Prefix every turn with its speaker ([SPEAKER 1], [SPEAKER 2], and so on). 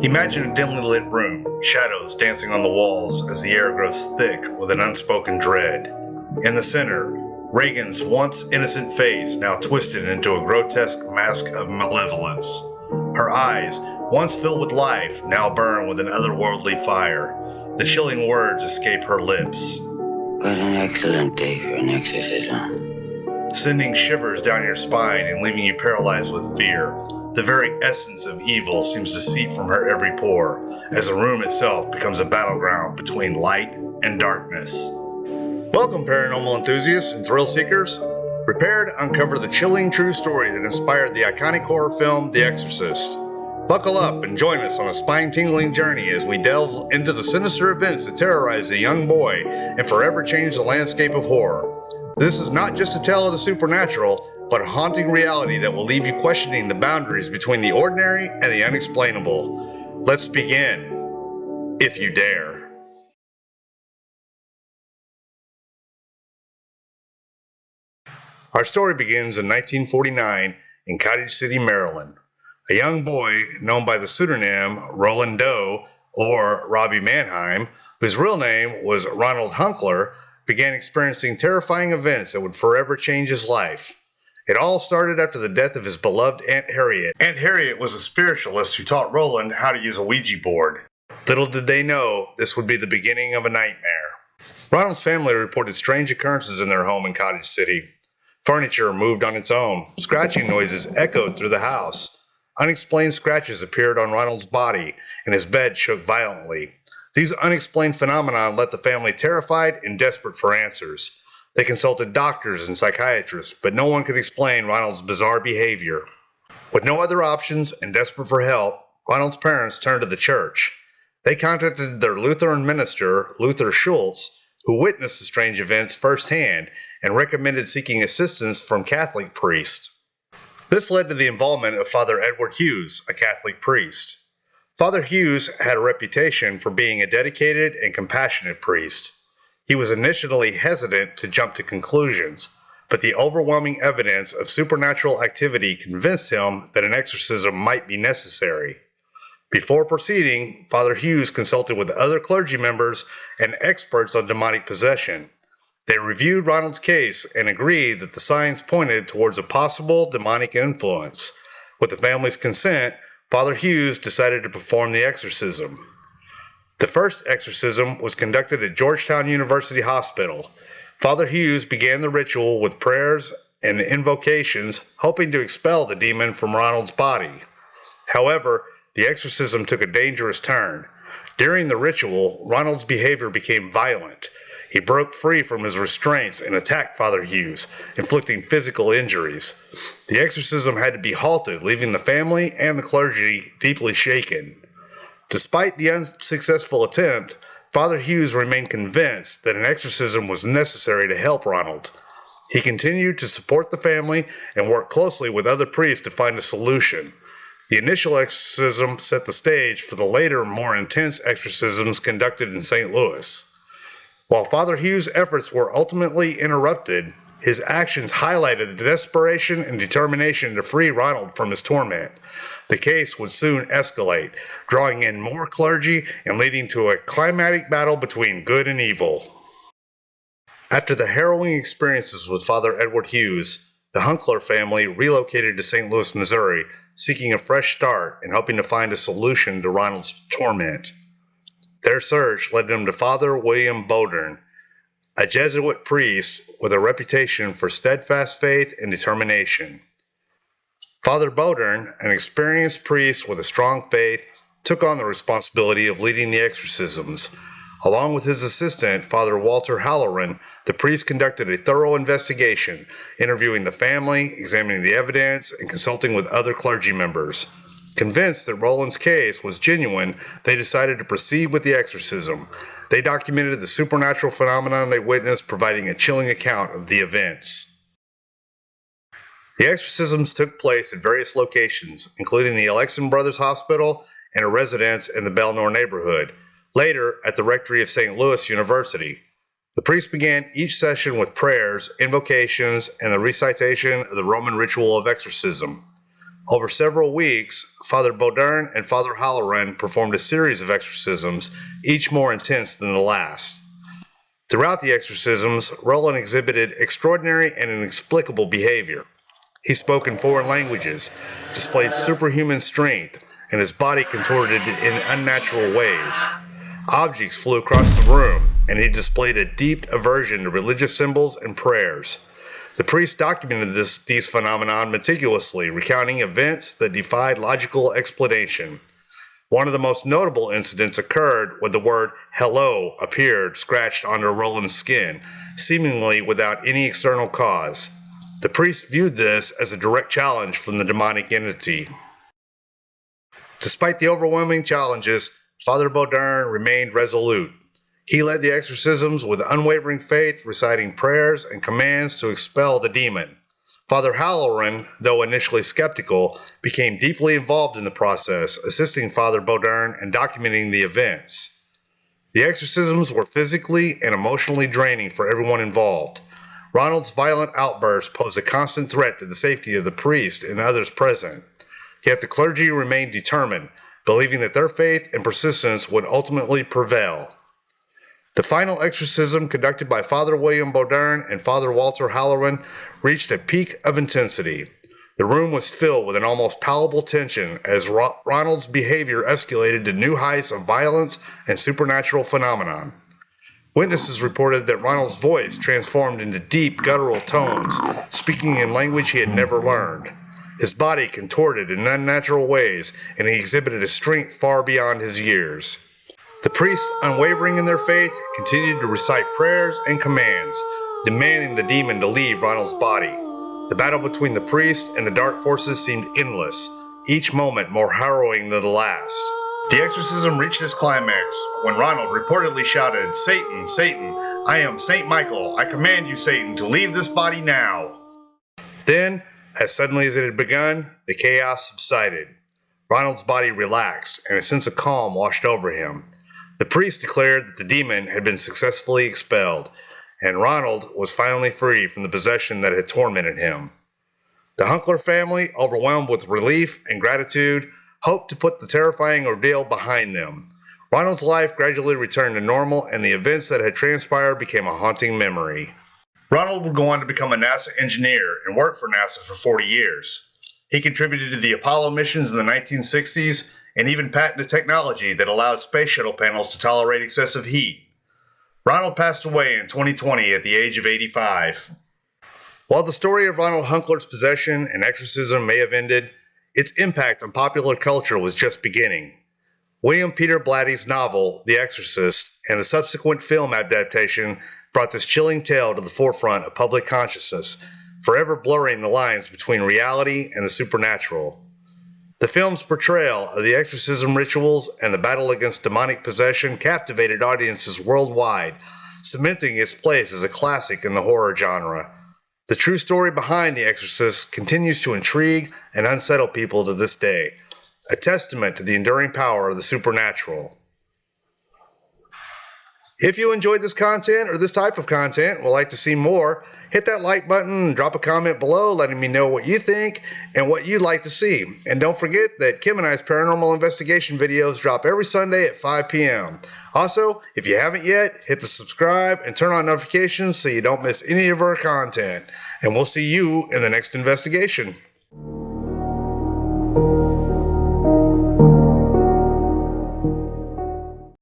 [SPEAKER 1] Imagine a dimly lit room, shadows dancing on the walls as the air grows thick with an unspoken dread. In the center, Reagan's once innocent face now twisted into a grotesque mask of malevolence. Her eyes, once filled with life, now burn with an otherworldly fire. The chilling words escape her lips.
[SPEAKER 2] What an excellent day for an exorcism.
[SPEAKER 1] Sending shivers down your spine and leaving you paralyzed with fear. The very essence of evil seems to seep from her every pore, as the room itself becomes a battleground between light and darkness. Welcome, paranormal enthusiasts and thrill seekers. Prepare to uncover the chilling true story that inspired the iconic horror film The Exorcist. Buckle up and join us on a spine-tingling journey as we delve into the sinister events that terrorized a young boy and forever changed the landscape of horror. This is not just a tale of the supernatural, but a haunting reality that will leave you questioning the boundaries between the ordinary and the unexplainable. Let's begin, if you dare. Our story begins in 1949 in Cottage City, Maryland. A young boy known by the pseudonym Roland Doe, or Robbie Mannheim, whose real name was Ronald Hunkler, began experiencing terrifying events that would forever change his life. It all started after the death of his beloved Aunt Harriet. Aunt Harriet was a spiritualist who taught Roland how to use a Ouija board. Little did they know this would be the beginning of a nightmare. Ronald's family reported strange occurrences in their home in Cottage City. Furniture moved on its own. Scratching noises echoed through the house. Unexplained scratches appeared on Ronald's body, and his bed shook violently. These unexplained phenomena left the family terrified and desperate for answers. They consulted doctors and psychiatrists, but no one could explain Ronald's bizarre behavior. With no other options and desperate for help, Ronald's parents turned to the church. They contacted their Lutheran minister, Luther Schulze, who witnessed the strange events firsthand and recommended seeking assistance from Catholic priests. This led to the involvement of Father Edward Hughes, a Catholic priest. Father Hughes had a reputation for being a dedicated and compassionate priest. He was initially hesitant to jump to conclusions, but the overwhelming evidence of supernatural activity convinced him that an exorcism might be necessary. Before proceeding, Father Hughes consulted with other clergy members and experts on demonic possession. They reviewed Ronald's case and agreed that the signs pointed towards a possible demonic influence. With the family's consent, Father Hughes decided to perform the exorcism. The first exorcism was conducted at Georgetown University Hospital. Father Hughes began the ritual with prayers and invocations, hoping to expel the demon from Ronald's body. However, the exorcism took a dangerous turn. During the ritual, Ronald's behavior became violent. He broke free from his restraints and attacked Father Hughes, inflicting physical injuries. The exorcism had to be halted, leaving the family and the clergy deeply shaken. Despite the unsuccessful attempt, Father Hughes remained convinced that an exorcism was necessary to help Ronald. He continued to support the family and worked closely with other priests to find a solution. The initial exorcism set the stage for the later, more intense exorcisms conducted in St. Louis. While Father Hughes' efforts were ultimately interrupted, his actions highlighted the desperation and determination to free Ronald from his torment. The case would soon escalate, drawing in more clergy and leading to a climactic battle between good and evil. After the harrowing experiences with Father Edward Hughes, the Hunkler family relocated to St. Louis, Missouri, seeking a fresh start and hoping to find a solution to Ronald's torment. Their search led them to Father William Bowdern, a Jesuit priest with a reputation for steadfast faith and determination. Father Bowdern, an experienced priest with a strong faith, took on the responsibility of leading the exorcisms. Along with his assistant, Father Walter Halloran, the priest conducted a thorough investigation, interviewing the family, examining the evidence, and consulting with other clergy members. Convinced that Roland's case was genuine, they decided to proceed with the exorcism. They documented the supernatural phenomenon they witnessed, providing a chilling account of the events. The exorcisms took place at various locations, including the Alexan Brothers Hospital and a residence in the Belnor neighborhood, later at the rectory of St. Louis University. The priest began each session with prayers, invocations, and the recitation of the Roman ritual of exorcism. Over several weeks, Father Bowdern and Father Halloran performed a series of exorcisms, each more intense than the last. Throughout the exorcisms, Ronald exhibited extraordinary and inexplicable behavior. He spoke in foreign languages, displayed superhuman strength, and his body contorted in unnatural ways. Objects flew across the room, and he displayed a deep aversion to religious symbols and prayers. The priest documented these phenomena meticulously, recounting events that defied logical explanation. One of the most notable incidents occurred when the word hello appeared scratched onto Roland's skin, seemingly without any external cause. The priest viewed this as a direct challenge from the demonic entity. Despite the overwhelming challenges, Father Bowdern remained resolute. He led the exorcisms with unwavering faith, reciting prayers and commands to expel the demon. Father Halloran, though initially skeptical, became deeply involved in the process, assisting Father Bowdern and documenting the events. The exorcisms were physically and emotionally draining for everyone involved. Ronald's violent outbursts posed a constant threat to the safety of the priest and others present. Yet the clergy remained determined, believing that their faith and persistence would ultimately prevail. The final exorcism, conducted by Father William Bowdern and Father Walter Halloran, reached a peak of intensity. The room was filled with an almost palpable tension as Ronald's behavior escalated to new heights of violence and supernatural phenomenon. Witnesses reported that Ronald's voice transformed into deep, guttural tones, speaking in language he had never learned. His body contorted in unnatural ways, and he exhibited a strength far beyond his years. The priests, unwavering in their faith, continued to recite prayers and commands, demanding the demon to leave Ronald's body. The battle between the priest and the dark forces seemed endless, each moment more harrowing than the last. The exorcism reached its climax when Ronald reportedly shouted, "Satan, Satan, I am Saint Michael. I command you, Satan, to leave this body now." Then, as suddenly as it had begun, the chaos subsided. Ronald's body relaxed, and a sense of calm washed over him. The priest declared that the demon had been successfully expelled, and Ronald was finally free from the possession that had tormented him. The Hunkler family, overwhelmed with relief and gratitude, hoped to put the terrifying ordeal behind them. Ronald's life gradually returned to normal, and the events that had transpired became a haunting memory. Ronald would go on to become a NASA engineer and work for NASA for 40 years. He contributed to the Apollo missions in the 1960s and even patented technology that allowed space shuttle panels to tolerate excessive heat. Ronald passed away in 2020 at the age of 85. While the story of Ronald Hunkler's possession and exorcism may have ended, its impact on popular culture was just beginning. William Peter Blatty's novel, The Exorcist, and the subsequent film adaptation brought this chilling tale to the forefront of public consciousness, forever blurring the lines between reality and the supernatural. The film's portrayal of the exorcism rituals and the battle against demonic possession captivated audiences worldwide, cementing its place as a classic in the horror genre. The true story behind The Exorcist continues to intrigue and unsettle people to this day, a testament to the enduring power of the supernatural. If you enjoyed this content or this type of content and would like to see more, hit that like button and drop a comment below letting me know what you think and what you'd like to see. And don't forget that Kim and I's paranormal investigation videos drop every Sunday at 5 p.m. Also, if you haven't yet, hit the subscribe and turn on notifications so you don't miss any of our content. And we'll see you in the next investigation.